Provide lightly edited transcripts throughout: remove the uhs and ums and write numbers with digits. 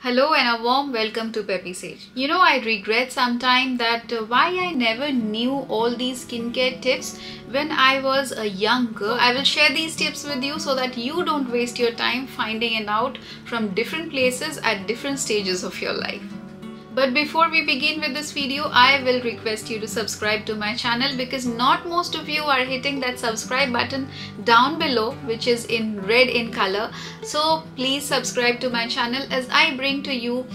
Hello and a warm welcome to Peppy Sage. I regret sometimes that why I never knew all these skincare tips when I was a young girl. I will share these tips with you so that you don't waste your time finding it out from different places at different stages of your life. But before we begin with this video, I will request you to subscribe to my channel because not most of you are hitting that subscribe button down below, which is in red in color. So please subscribe to my channel as I bring to you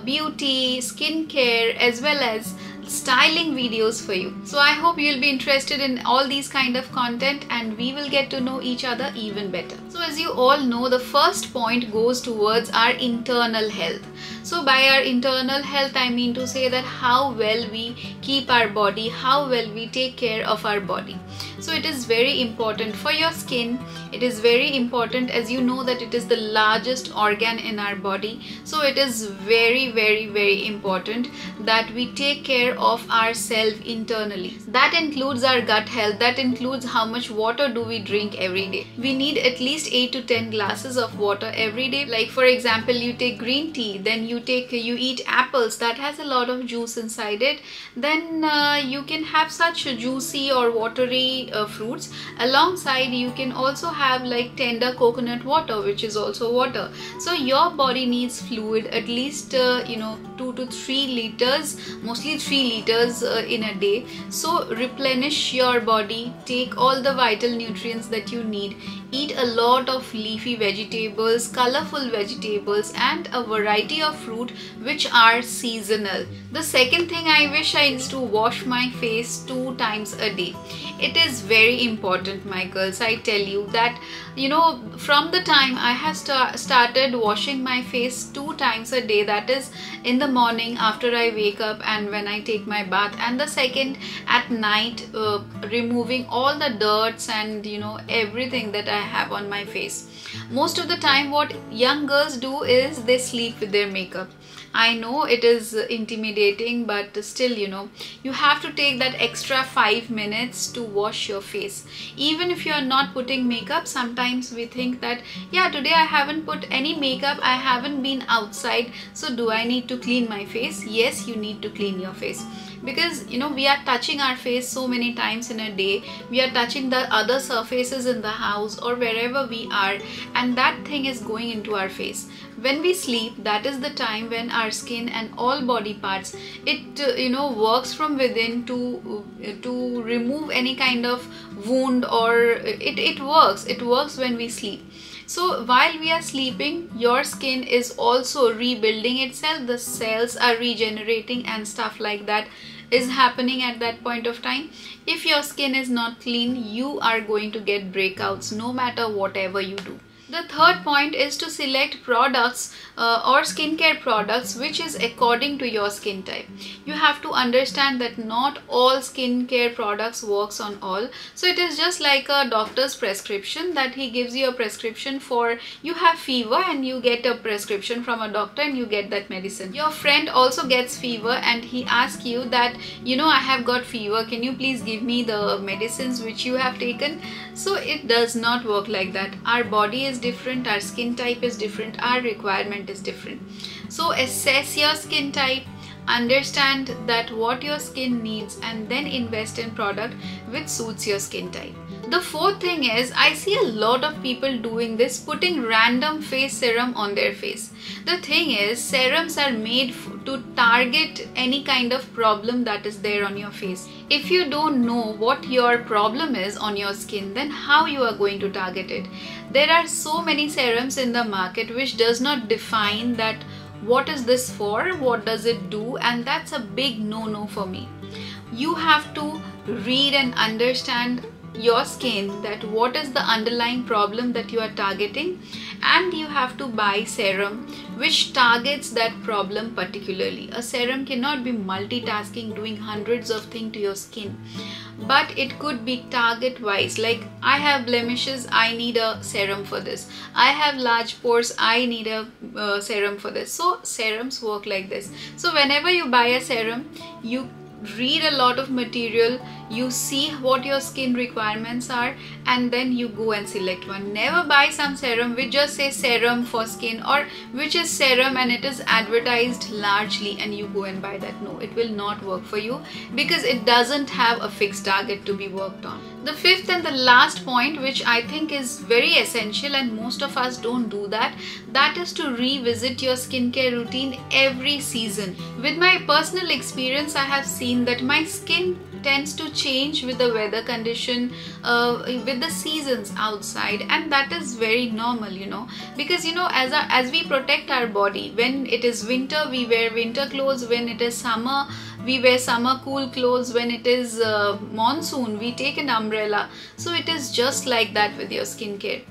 beauty, skincare as well as styling videos for you. So I hope you'll be interested in all these kind of content and we will get to know each other even better. So as you all know, the first point goes towards our internal health. So by our internal health, I mean to say that how well we keep our body, how well we take care of our body. So it is very important for your skin. It is very important, as you know, that it is the largest organ in our body. So it is very important that we take care of ourselves internally. That includes our gut health. That includes how much water do we drink every day. We need at least 8 to 10 glasses of water every day. Like for example, you take green tea, then you eat apples that has a lot of juice inside it. Then you can have such juicy or watery fruits. Alongside, you can also have like tender coconut water, which is also water. So your body needs fluid at least 2 to 3 liters, mostly 3 liters in a day. So replenish your body, take all the vital nutrients that you need. Eat a lot of leafy vegetables, colorful vegetables and a variety of fruit which are seasonal. The second thing I wish is to wash my face 2 times a day. It is very important, my girls. I tell you that from the time I have started washing my face 2 times a day, that is in the morning after I wake up and when I take my bath, and the second at night, removing all the dirts and everything that I have on my face. Most of the time what young girls do is they sleep with their makeup. I know it is intimidating, but still you have to take that extra 5 minutes to wash your face. Even if you are not putting makeup, sometimes we think that yeah, today I haven't put any makeup, I haven't been outside, so do I need to clean my face? Yes, you need to clean your face. Because we are touching our face so many times in a day. We are touching the other surfaces in the house or wherever we are, and that thing is going into our face. When we sleep, that is the time when our skin and all body parts, it works from within to remove any kind of wound, or it works when we sleep. So while we are sleeping, your skin is also rebuilding itself. The cells are regenerating and stuff like that is happening at that point of time. If your skin is not clean, you are going to get breakouts no matter whatever you do. The third point is to select products or skincare products which is according to your skin type. You have to understand that not all skincare products works on all. So it is just like a doctor's prescription, that he gives you a prescription for you have fever and you get a prescription from a doctor and you get that medicine. Your friend also gets fever and he asks you that I have got fever, can you please give me the medicines which you have taken? So it does not work like that. Our body is different, our skin type is different, our requirement is different. So assess your skin type, understand that what your skin needs, and then invest in product which suits your skin type. The fourth thing is, I see a lot of people doing this, putting random face serum on their face. The thing is, serums are made to target any kind of problem that is there on your face. If you don't know what your problem is on your skin, then how you are going to target it? There are so many serums in the market which does not define that what is this for, what does it do, and that's a big no-no for me. You have to read and understand your skin, that what is the underlying problem that you are targeting, and you have to buy serum which targets that problem particularly. A serum cannot be multitasking, doing hundreds of things to your skin, but it could be target wise. Like I have blemishes, I need a serum for this. I have large pores, I need a serum for this. So serums work like this. So whenever you buy a serum, you read a lot of material, you see what your skin requirements are, and then you go and select one. Never buy some serum which just says serum for skin, or which is serum and it is advertised largely, and you go and buy that. No, it will not work for you because it doesn't have a fixed target to be worked on. The fifth and the last point, which I think is very essential and most of us don't do that is to revisit your skincare routine every season. With my personal experience, I have seen that my skin tends to change with the weather condition, with the seasons outside, and that is very normal, because as we protect our body, when it is winter we wear winter clothes, when it is summer we wear summer cool clothes, when it is monsoon we take an umbrella. So it is just like that with your skincare.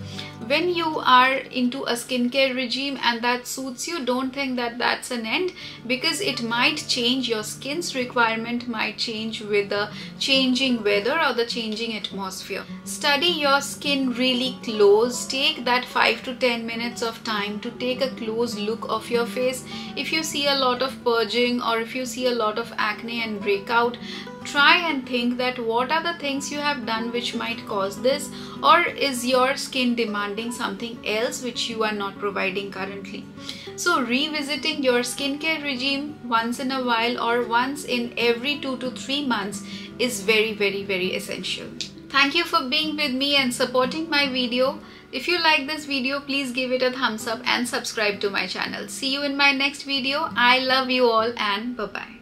When you are into a skincare regime and that suits you, don't think that that's an end, because it might change. Your skin's requirement might change with the changing weather or the changing atmosphere. Study your skin really close. Take that 5 to 10 minutes of time to take a close look of your face. If you see a lot of purging, or if you see a lot of acne and breakout, try and think that what are the things you have done which might cause this, or is your skin demanding something else which you are not providing currently. So revisiting your skincare regime once in a while or once in every 2 to 3 months is very, very, very essential. Thank you for being with me and supporting my video. If you like this video, please give it a thumbs up and subscribe to my channel. See you in my next video. I love you all, and bye-bye.